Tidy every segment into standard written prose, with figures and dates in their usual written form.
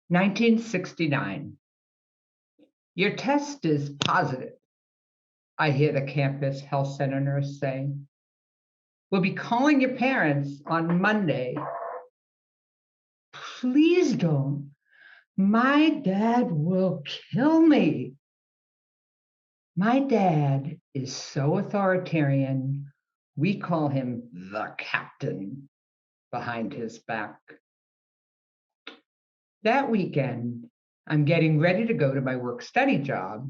1969. Your test is positive, I hear the campus health center nurse say. We'll be calling your parents on Monday. Please don't. My dad will kill me. My dad is so authoritarian, we call him the captain behind his back. That weekend, I'm getting ready to go to my work-study job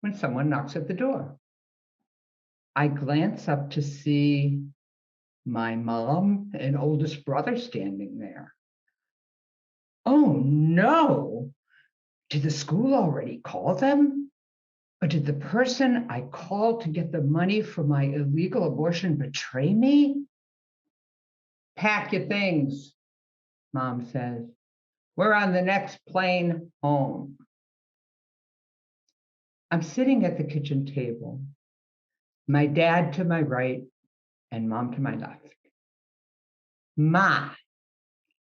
when someone knocks at the door. I glance up to see my mom and oldest brother standing there. Oh no! Did the school already call them? Or did the person I called to get the money for my illegal abortion betray me? Pack your things, Mom says. We're on the next plane home. I'm sitting at the kitchen table, my dad to my right and Mom to my left. Ma,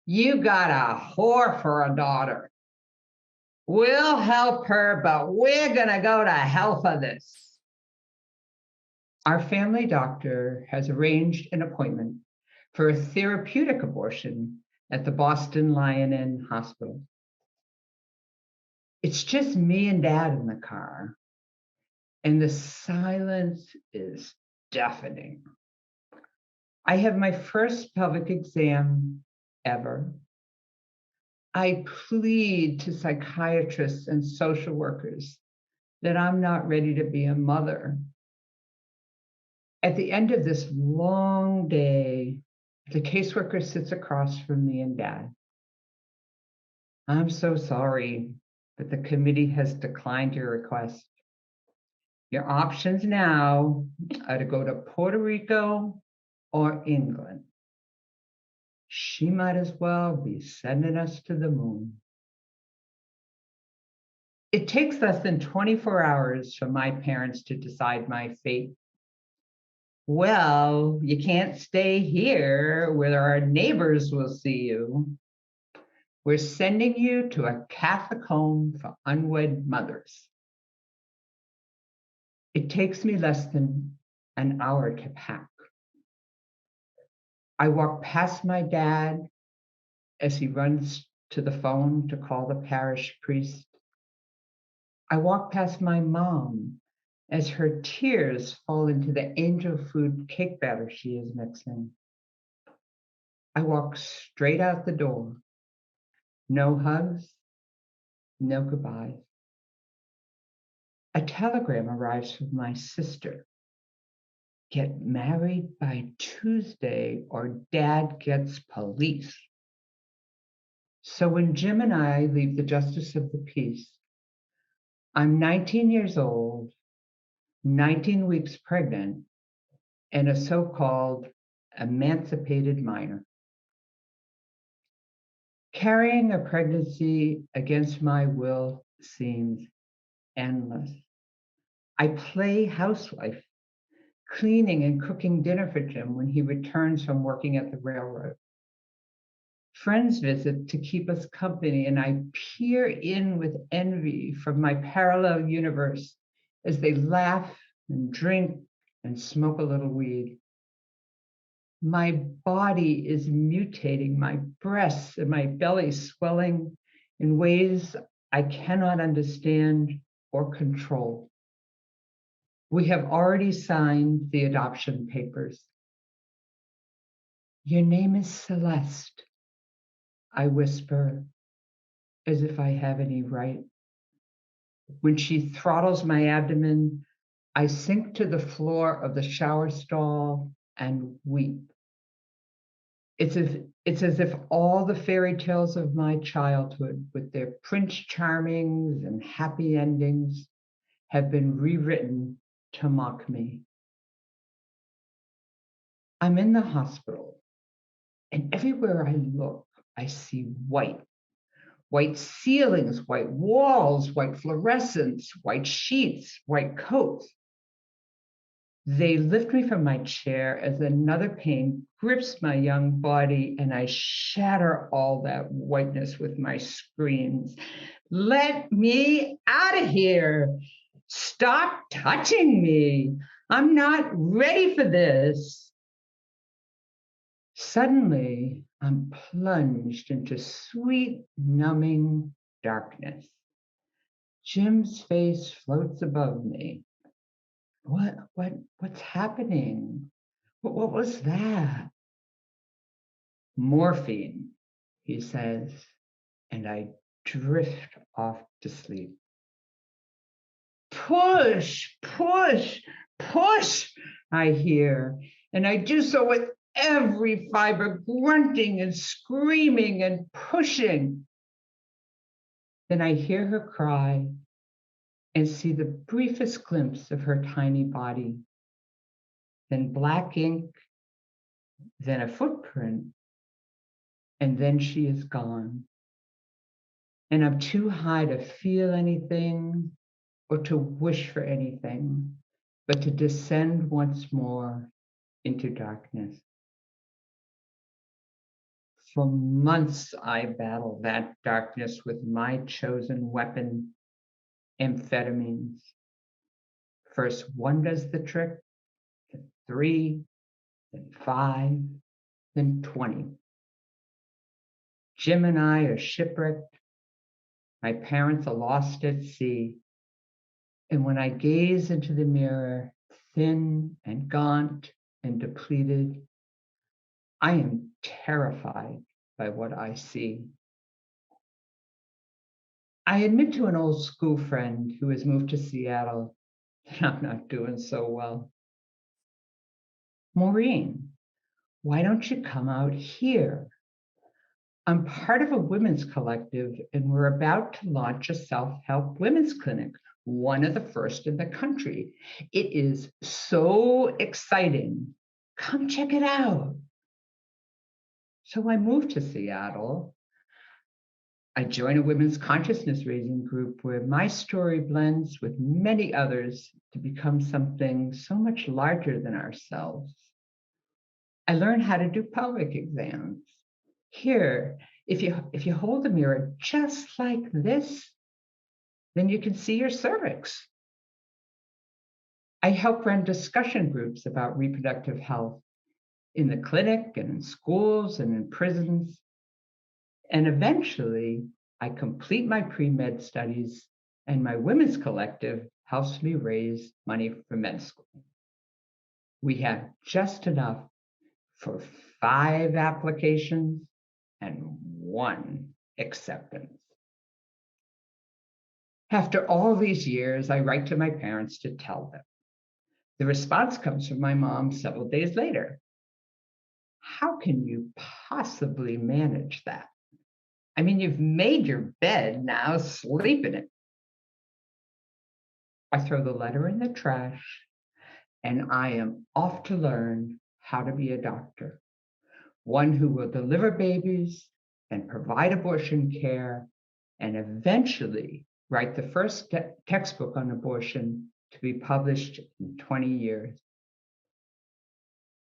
you got a whore for a daughter. We'll help her, but we're gonna go to hell for this. Our family doctor has arranged an appointment for a therapeutic abortion at the Boston Lion Inn Hospital. It's just me and Dad in the car, and the silence is deafening. I have my first pelvic exam ever. I plead to psychiatrists and social workers that I'm not ready to be a mother. At the end of this long day, the caseworker sits across from me and Dad. I'm so sorry, but the committee has declined your request. Your options now are to go to Puerto Rico or England. She might as well be sending us to the moon. It takes less than 24 hours for my parents to decide my fate. Well, you can't stay here where our neighbors will see you. We're sending you to a Catholic home for unwed mothers. It takes me less than an hour to pack. I walk past my dad as he runs to the phone to call the parish priest. I walk past my mom as her tears fall into the angel food cake batter she is mixing. I walk straight out the door. No hugs, no goodbyes. A telegram arrives from my sister. Get married by Tuesday or Dad gets police. So when Jim and I leave the Justice of the Peace, I'm 19 years old, 19 weeks pregnant, and a so-called emancipated minor. Carrying a pregnancy against my will seems endless. I play housewife, cleaning and cooking dinner for Jim when he returns from working at the railroad. Friends visit to keep us company, and I peer in with envy from my parallel universe as they laugh and drink and smoke a little weed. My body is mutating, my breasts and my belly swelling in ways I cannot understand or control. We have already signed the adoption papers. Your name is Celeste, I whisper, as if I have any right. When she throttles my abdomen, I sink to the floor of the shower stall and weep. It's as if all the fairy tales of my childhood, with their Prince Charmings and happy endings, have been rewritten to mock me. I'm in the hospital, and everywhere I look, I see white. White ceilings, white walls, white fluorescents, white sheets, white coats. They lift me from my chair as another pain grips my young body, and I shatter all that whiteness with my screams. Let me out of here. Stop touching me. I'm not ready for this. Suddenly, I'm plunged into sweet, numbing darkness. Jim's face floats above me. What's happening? What was that? Morphine, he says, and I drift off to sleep. Push, push, push, I hear, and I do so with every fiber grunting and screaming and pushing. Then I hear her cry and see the briefest glimpse of her tiny body, then black ink, then a footprint, and then she is gone. And I'm too high to feel anything or to wish for anything, but to descend once more into darkness. For months, I battled that darkness with my chosen weapon, amphetamines. First, one does the trick, then 3, then 5, then 20. Jim and I are shipwrecked. My parents are lost at sea. And when I gaze into the mirror, thin and gaunt and depleted, I am terrified by what I see. I admit to an old school friend who has moved to Seattle that I'm not doing so well. Maureen, why don't you come out here? I'm part of a women's collective, and we're about to launch a self-help women's clinic, one of the first in the country. It is so exciting. Come check it out. So I moved to Seattle. I joined a women's consciousness raising group where my story blends with many others to become something so much larger than ourselves. I learned how to do pelvic exams. Here, if you hold the mirror just like this, then you can see your cervix. I help run discussion groups about reproductive health in the clinic and in schools and in prisons. And eventually, I complete my pre-med studies, and my women's collective helps me raise money for med school. We have just enough for 5 applications and 1 acceptance. After all these years, I write to my parents to tell them. The response comes from my mom several days later. How can you possibly manage that? I mean, you've made your bed, now sleep in it. I throw the letter in the trash, and I am off to learn how to be a doctor, one who will deliver babies and provide abortion care, and eventually write the first textbook on abortion to be published in 20 years.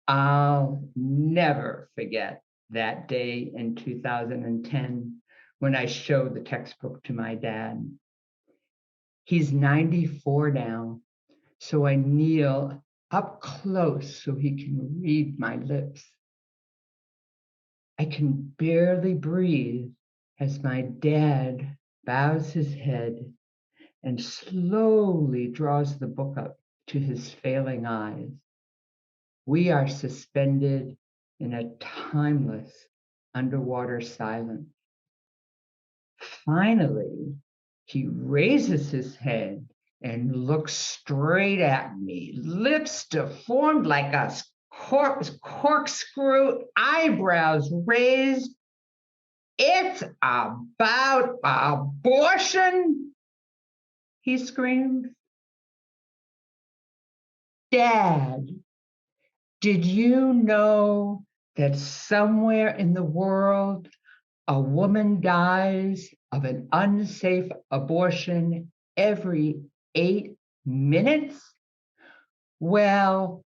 I'll never forget that day in 2010 when I showed the textbook to my dad. He's 94 now, so I kneel up close so he can read my lips. I can barely breathe as my dad bows his head and slowly draws the book up to his failing eyes. We are suspended in a timeless underwater silence. Finally, he raises his head and looks straight at me, lips deformed like a corkscrew, eyebrows raised. It's about abortion, he screamed. Dad, did you know that somewhere in the world a woman dies of an unsafe abortion every 8 minutes? Well,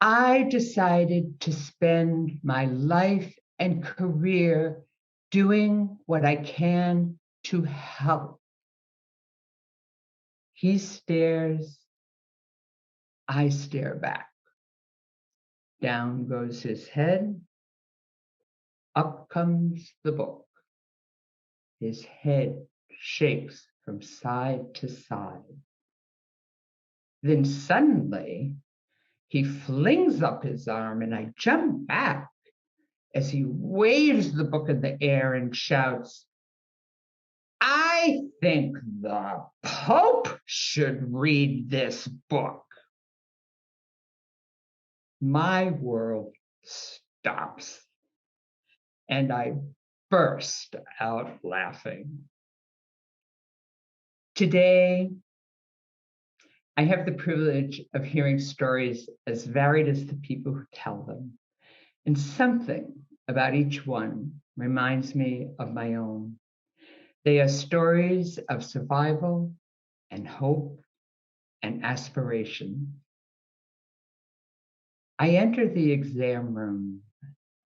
I decided to spend my life and career doing what I can to help. He stares, I stare back. Down goes his head, up comes the book. His head shakes from side to side. Then suddenly, he flings up his arm and I jump back as he waves the book in the air and shouts, I think the Pope should read this book. My world stops and I burst out laughing. Today, I have the privilege of hearing stories as varied as the people who tell them. And something about each one reminds me of my own. They are stories of survival and hope and aspiration. I enter the exam room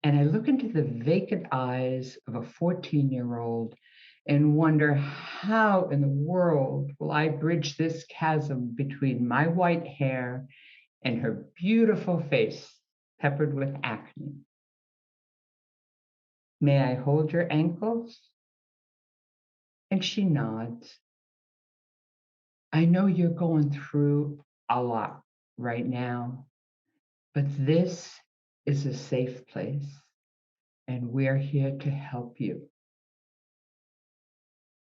and I look into the vacant eyes of a 14-year-old and wonder how in the world will I bridge this chasm between my white hair and her beautiful face peppered with acne. May I hold your ankles? And she nods. I know you're going through a lot right now, but this is a safe place and we're here to help you.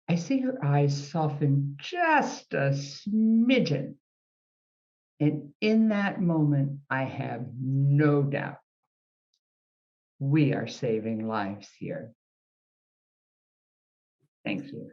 I see her eyes soften just a smidgen. And in that moment, I have no doubt we are saving lives here. Thank you.